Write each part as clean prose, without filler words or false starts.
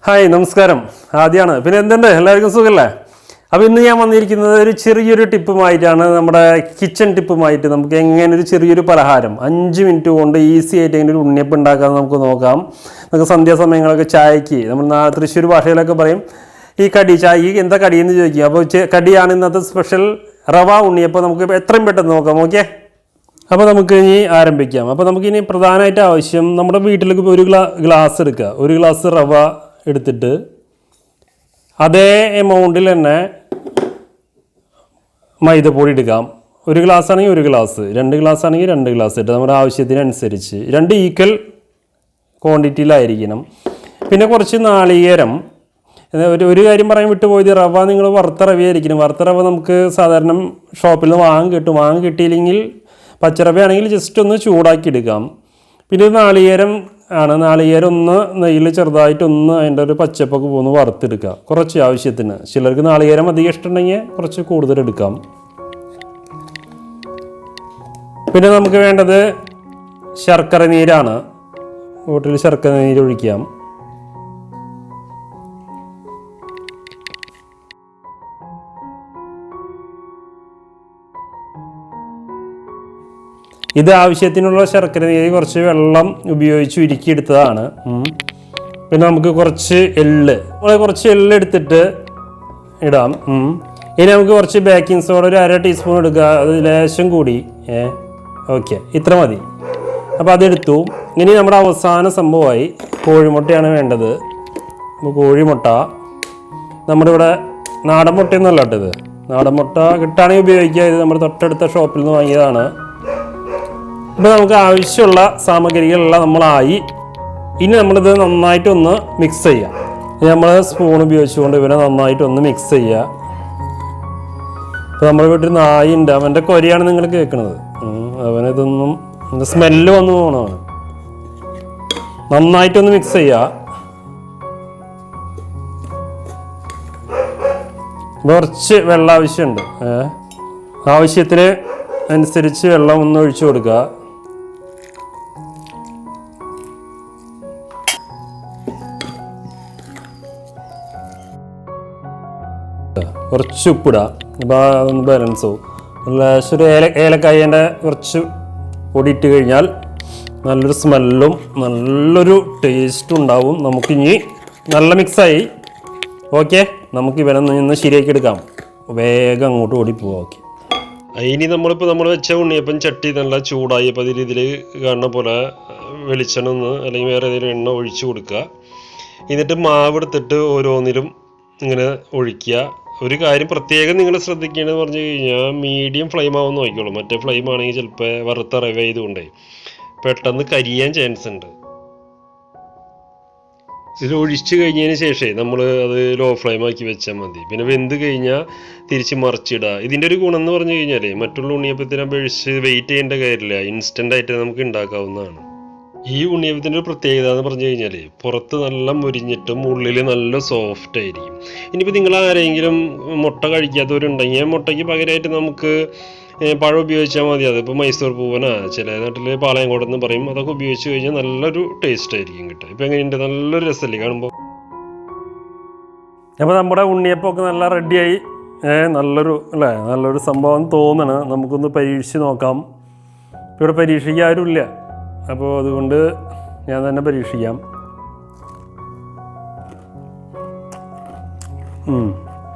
Hi നമസ്കാരം. ആദ്യമാണ്. പിന്നെ എന്തുണ്ട്, എല്ലാവർക്കും സുഖമല്ലേ? അപ്പോൾ ഇന്ന് ഞാൻ വന്നിരിക്കുന്നത് ഒരു ചെറിയൊരു ടിപ്പുമായിട്ടാണ്. നമ്മുടെ കിച്ചൺ ടിപ്പുമായിട്ട് നമുക്ക് എങ്ങനെ ഒരു ചെറിയൊരു പലഹാരം 5 മിനിറ്റ് കൊണ്ട് ഈസി ആയിട്ട് എങ്ങനെ ഒരു ഉണ്ണിയപ്പം ഉണ്ടാക്കാമെന്ന് നമുക്ക് നോക്കാം. നമുക്ക് സന്ധ്യാസമയങ്ങളൊക്കെ ചായക്ക് നമ്മൾ തൃശ്ശൂർ ഭാഷയിലൊക്കെ പറയും ഈ കടി, ചായക്ക് എന്താ കടിയെന്ന് ചോദിക്കും. അപ്പോൾ കടിയാണ് ഇന്നത്തെ സ്പെഷ്യൽ റവ ഉണ്ണിയപ്പം. നമുക്ക് എത്രയും പെട്ടെന്ന് നോക്കാം. ഓക്കെ, അപ്പോൾ നമുക്ക് ഇനി ആരംഭിക്കാം. അപ്പോൾ നമുക്കിനി പ്രധാനമായിട്ട് ആവശ്യം, നമ്മുടെ വീട്ടിലേക്ക് ഒരു ഗ്ലാസ് എടുക്കുക. ഒരു ഗ്ലാസ് റവ എടുത്തിട്ട് അതേ എമൗണ്ടിൽ തന്നെ മൈദപ്പൊടി എടുക്കാം. ഒരു ഗ്ലാസ് ആണെങ്കിൽ ഒരു ഗ്ലാസ്, 2 ഗ്ലാസ് ആണെങ്കിൽ 2 ഗ്ലാസ് ഇട്ട് നമ്മുടെ ആവശ്യത്തിനനുസരിച്ച് 2 ഈക്വൽ ക്വാണ്ടിറ്റിയിലായിരിക്കണം. പിന്നെ കുറച്ച് നാളികേരം. ഒരു കാര്യം പറയാൻ വിട്ടുപോയത്, റവ നിങ്ങൾ വറുത്ത റവയായിരിക്കണം. വറുത്ത റവ നമുക്ക് സാധാരണ ഷോപ്പിൽ നിന്ന് വാങ്ങാൻ കിട്ടിയില്ലെങ്കിൽ പച്ചറവയാണെങ്കിൽ ജസ്റ്റ് ഒന്ന് ചൂടാക്കി എടുക്കാം. പിന്നെ നാളികേരം ആണ്. നാളികേരം ഒന്ന് നെയ്യിൽ ചെറുതായിട്ടൊന്ന് അതിൻ്റെ ഒരു പച്ചപ്പൊക്കെ പോകുന്ന വറുത്തെടുക്കുക, കുറച്ച് ആവശ്യത്തിന്. ചിലർക്ക് നാളികേരം അധികം ഇഷ്ടമുണ്ടെങ്കിൽ കുറച്ച് കൂടുതൽ എടുക്കാം. പിന്നെ നമുക്ക് വേണ്ടത് ശർക്കര നീരാണ്. വീട്ടിൽ ശർക്കര നീര് ഒഴിക്കാം. ഇത് ആവശ്യത്തിനുള്ള ശർക്കര നീര് കുറച്ച് വെള്ളം ഉപയോഗിച്ച് ഉരുക്കിയെടുത്തതാണ്. പിന്നെ നമുക്ക് കുറച്ച് എള്ള് എടുത്തിട്ട് ഇടാം. ഇനി നമുക്ക് കുറച്ച് ബേക്കിംഗ് സോഡ ഒരു 1/2 ടീസ്പൂൺ എടുക്കുക. അത് ലേശം കൂടി. ഓക്കെ, ഇത്ര മതി. അപ്പോൾ അതെടുത്തു. ഇനി നമ്മുടെ അവസാന സംഭവമായി കോഴിമുട്ടയാണ് വേണ്ടത്. അപ്പോൾ കോഴിമുട്ട നമ്മുടെ ഇവിടെ നാടൻ മുട്ടയൊന്നുമല്ല കേട്ടത്. നാടൻ മുട്ട കിട്ടുകയാണെങ്കിൽ ഉപയോഗിക്കുക. ഇത് നമ്മുടെ തൊട്ടടുത്ത ഷോപ്പിൽ നിന്ന് വാങ്ങിയതാണ്. ഇപ്പോൾ നമുക്ക് ആവശ്യമുള്ള സാമഗ്രികളെല്ലാം നമ്മളായി. ഇനി നമ്മളിത് നന്നായിട്ടൊന്ന് മിക്സ് ചെയ്യാം. നമ്മൾ സ്പൂൺ ഉപയോഗിച്ചുകൊണ്ട് ഇവരെ നന്നായിട്ടൊന്ന് മിക്സ് ചെയ്യുക. ഇപ്പോൾ നമ്മുടെ വീട്ടിൽ നായുണ്ട്, അവൻ്റെ കൊരയാണ് നിങ്ങൾ കേൾക്കുന്നത്. അവനിതൊന്നും സ്മെല്ല് വന്നു പോകണം. നന്നായിട്ടൊന്ന് മിക്സ് ചെയ്യുക. കുറച്ച് വെള്ളം ആവശ്യമുണ്ട്. ആവശ്യത്തിന് അനുസരിച്ച് വെള്ളം ഒന്ന് ഒഴിച്ചു കൊടുക്കുക. കുറച്ച് ഉപ്പിടുക. അപ്പോൾ അതൊന്ന് ബാലൻസ് ആവും. ഒരു ഏലക്കായൻ്റെ കുറച്ച് പൊടി ഇട്ട് കഴിഞ്ഞാൽ നല്ലൊരു സ്മെല്ലും നല്ലൊരു ടേസ്റ്റും ഉണ്ടാവും. നമുക്കിനി നല്ല മിക്സായി. ഓക്കെ, നമുക്ക് ഇവനൊന്ന് ശരിയാക്കി എടുക്കാം. വേഗം അങ്ങോട്ട് ഓടിപ്പോവാം. ഓക്കെ, ഇനി നമ്മൾ വെച്ച ഉണ്ണിയപ്പം ചട്ടി നല്ല ചൂടായി. അപ്പോൾ അതിൽ ഇതിൽ കാണുന്ന പോലെ വെളിച്ചെണ്ണ അല്ലെങ്കിൽ വേറെ ഏതെങ്കിലും എണ്ണ ഒഴിച്ച് കൊടുക്കുക. എന്നിട്ട് മാവ് എടുത്തിട്ട് ഓരോന്നിലും ഇങ്ങനെ ഒഴിക്കുക. ഒരു കാര്യം പ്രത്യേകം നിങ്ങൾ ശ്രദ്ധിക്കേണ്ടതെന്ന് പറഞ്ഞു കഴിഞ്ഞാൽ മീഡിയം ഫ്ലെയിം ആവുമെന്ന് നോക്കിക്കോളൂ. മറ്റേ ഫ്ലെയിം ആണെങ്കിൽ ചിലപ്പോൾ വറുത്ത റവ ചെയ്തുകൊണ്ടേ പെട്ടെന്ന് കരിയാൻ ചാൻസ് ഉണ്ട്. ഇത് ഒഴിച്ച് കഴിഞ്ഞതിന് ശേഷമേ നമ്മൾ അത് ലോ ഫ്ലെയിം ആക്കി വെച്ചാൽ മതി. പിന്നെ വെന്ത് കഴിഞ്ഞാൽ തിരിച്ച് മറിച്ചിടുക. ഇതിൻ്റെ ഒരു ഗുണം എന്ന് പറഞ്ഞു കഴിഞ്ഞാൽ മറ്റുള്ള ഉണ്ണിയപ്പത്തിനെ അപേക്ഷിച്ച് വെയിറ്റ് ചെയ്യേണ്ട കാര്യമില്ല. ഇൻസ്റ്റൻ്റ് ആയിട്ട് നമുക്ക് ഉണ്ടാക്കാവുന്നതാണ്. ഈ ഉണ്ണിയപ്പത്തിൻ്റെ ഒരു പ്രത്യേകത എന്ന് പറഞ്ഞു കഴിഞ്ഞാൽ പുറത്ത് നല്ല മുരിഞ്ഞിട്ടും ഉള്ളിൽ നല്ല സോഫ്റ്റ് ആയിരിക്കും. ഇനിയിപ്പോൾ നിങ്ങൾ ആരെങ്കിലും മുട്ട കഴിക്കാത്തവരുണ്ടെങ്കിൽ മുട്ടയ്ക്ക് പകരമായിട്ട് നമുക്ക് പഴം ഉപയോഗിച്ചാൽ മതി. അതിപ്പോൾ മൈസൂർ പൂവനാ, ചില നാട്ടിൽ പാളയംകോടെന്ന് പറയും. അതൊക്കെ ഉപയോഗിച്ച് കഴിഞ്ഞാൽ നല്ലൊരു ടേസ്റ്റ് ആയിരിക്കും കിട്ടുക. ഇപ്പോൾ എങ്ങനെയുണ്ട്, നല്ലൊരു രസമല്ലേ കാണുമ്പോൾ? അപ്പോൾ നമ്മുടെ ഉണ്ണിയപ്പമൊക്കെ നല്ല റെഡിയായി. നല്ലൊരു സംഭവം തോന്നണം. നമുക്കൊന്ന് പരീക്ഷിച്ച് നോക്കാം. ഇവിടെ പരീക്ഷിക്കാൻ ആരുമില്ല, അപ്പോൾ അതുകൊണ്ട് ഞാൻ തന്നെ പരീക്ഷിക്കാം.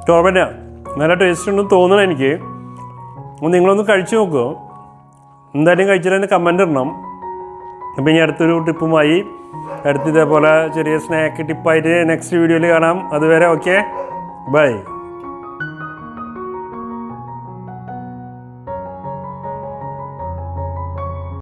കുഴപ്പമില്ല, നല്ല ടേസ്റ്റ് ഉണ്ടെന്ന് തോന്നണം എനിക്ക്. നിങ്ങളൊന്ന് കഴിച്ചു നോക്കുമോ? എന്തായാലും കഴിച്ചിട്ട് തന്നെ കമൻ്റ് ഇടണം. അപ്പോൾ ഇനി അടുത്തൊരു ടിപ്പുമായി ഇതേപോലെ ചെറിയ സ്നാക്ക് ടിപ്പായിട്ട് നെക്സ്റ്റ് വീഡിയോയിൽ കാണാം. അതുവരെ ഓക്കെ, ബൈ.